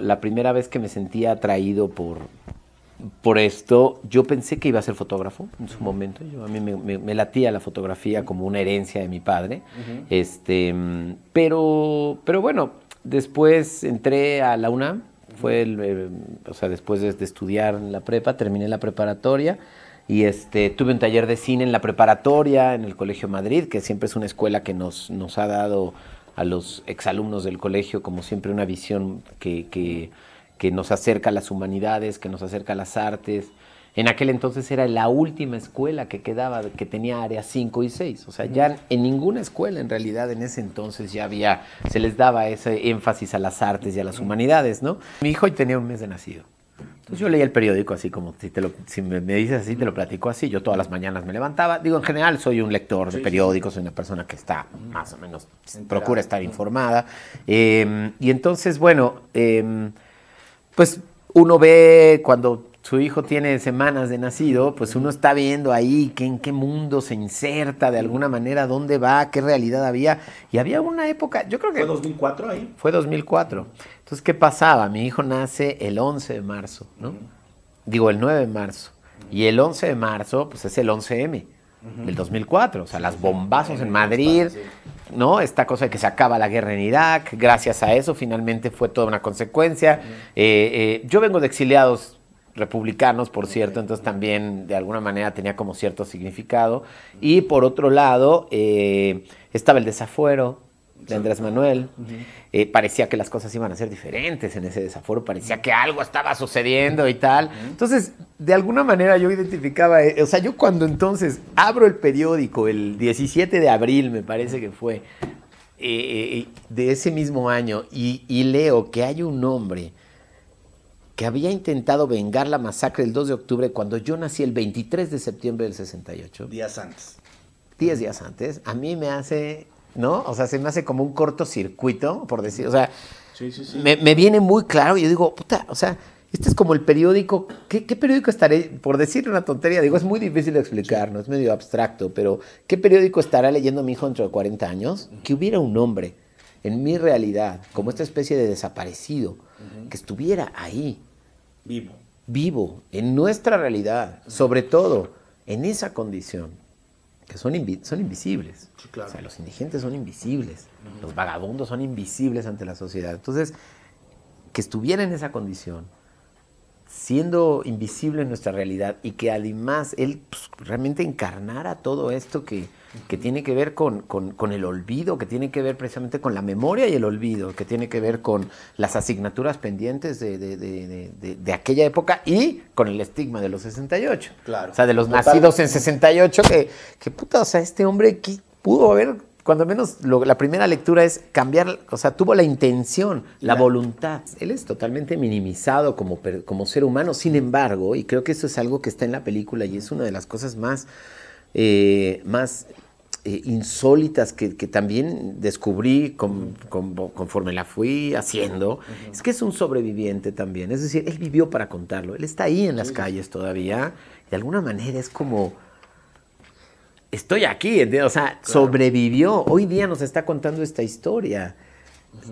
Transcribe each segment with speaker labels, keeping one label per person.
Speaker 1: la primera vez que me sentía atraído por esto, yo pensé que iba a ser fotógrafo en su momento. A mí me latía la fotografía como una herencia de mi padre. Pero bueno, después entré a la UNAM. O sea, después de estudiar en la prepa, terminé la preparatoria y tuve un taller de cine en la preparatoria, en el Colegio Madrid, que siempre es una escuela que nos ha dado a los exalumnos del colegio como siempre una visión que nos acerca a las humanidades, que nos acerca a las artes. En aquel entonces era la última escuela que quedaba, que tenía áreas 5 y 6. O sea, ya en ninguna escuela en realidad en ese entonces ya se les daba ese énfasis a las artes y a las humanidades, ¿no? Mi hijo tenía un mes de nacido. Entonces yo leía el periódico así como, si me dices así, te lo platico así. Yo todas las mañanas me levantaba. Digo, en general soy un lector de periódicos, soy una persona que está más o menos, procura estar informada. Y entonces, bueno, pues uno ve cuando su hijo tiene semanas de nacido, pues uno está viendo ahí en qué mundo se inserta de alguna manera, dónde va, qué realidad había. Y había una época, yo creo que...
Speaker 2: ¿Fue 2004 ahí?
Speaker 1: Fue 2004. Entonces, ¿qué pasaba? Mi hijo nace el 11 de marzo, ¿no? Digo, el 9 de marzo. Y el 11 de marzo, pues es el 11M, del 2004. O sea, las bombazos en Madrid, ¿no? Esta cosa de que se acaba la guerra en Irak. Gracias a eso, finalmente fue toda una consecuencia. Yo vengo de exiliados republicanos, por cierto, entonces también de alguna manera tenía como cierto significado. Y por otro lado, estaba el desafuero de Andrés Manuel. Parecía que las cosas iban a ser diferentes en ese desafuero, parecía que algo estaba sucediendo y tal. Entonces, de alguna manera yo identificaba, o sea, yo cuando entonces abro el periódico, el 17 de abril me parece que fue, de ese mismo año, y leo que hay un hombre que había intentado vengar la masacre del 2 de octubre cuando yo nací el 23 de septiembre del 68.
Speaker 2: Días antes.
Speaker 1: 10 días antes. A mí me hace, ¿no? O sea, se me hace como un cortocircuito, por decir, o sea,
Speaker 2: sí.
Speaker 1: Me viene muy claro. Yo digo, puta, o sea, este es como el periódico. ¿Qué periódico estaré? Por decir una tontería, digo, es muy difícil de explicar, ¿no? Es medio abstracto, pero ¿qué periódico estará leyendo mi hijo dentro de 40 años? Que hubiera un hombre en mi realidad, como esta especie de desaparecido, que estuviera ahí. Vivo, en nuestra realidad, sobre todo en esa condición, que son invisibles.
Speaker 2: Sí, claro.
Speaker 1: O sea, los indigentes son invisibles, los vagabundos son invisibles ante la sociedad. Entonces, que estuviera en esa condición, siendo invisible en nuestra realidad y que además él pues, realmente encarnara todo esto que tiene que ver con el olvido, que tiene que ver precisamente con la memoria y el olvido, que tiene que ver con las asignaturas pendientes de aquella época y con el estigma de los 68.
Speaker 2: Claro.
Speaker 1: O sea, de los nacidos en 68, que puta, o sea, este hombre que pudo haber, cuando menos la primera lectura es cambiar, o sea, tuvo la intención, la voluntad. Él es totalmente minimizado como ser humano, sin embargo, y creo que eso es algo que está en la película y es una de las cosas más insólitas que también descubrí conforme la fui haciendo, es que es un sobreviviente también. Es decir, él vivió para contarlo. Él está ahí en las calles todavía. De alguna manera es como... Estoy aquí, ¿entiendes? O sea, sobrevivió. Hoy día nos está contando esta historia.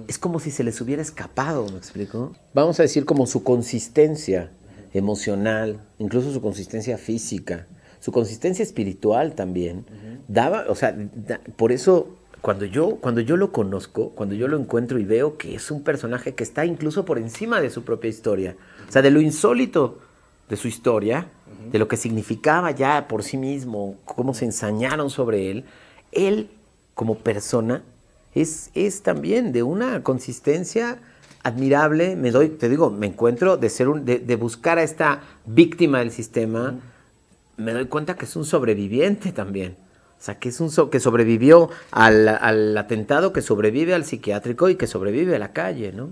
Speaker 1: Es como si se les hubiera escapado, ¿me explico? Vamos a decir como su consistencia emocional, incluso su consistencia física, su consistencia espiritual también, daba, o sea, por eso cuando yo lo conozco, cuando yo lo encuentro y veo que es un personaje que está incluso por encima de su propia historia, o sea, de lo insólito de su historia, de lo que significaba ya por sí mismo, cómo se ensañaron sobre él como persona es también de una consistencia admirable. Te digo, me encuentro de buscar a esta víctima del sistema, me doy cuenta que es un sobreviviente también. O sea, que que sobrevivió al atentado, que sobrevive al psiquiátrico y que sobrevive a la calle, ¿no?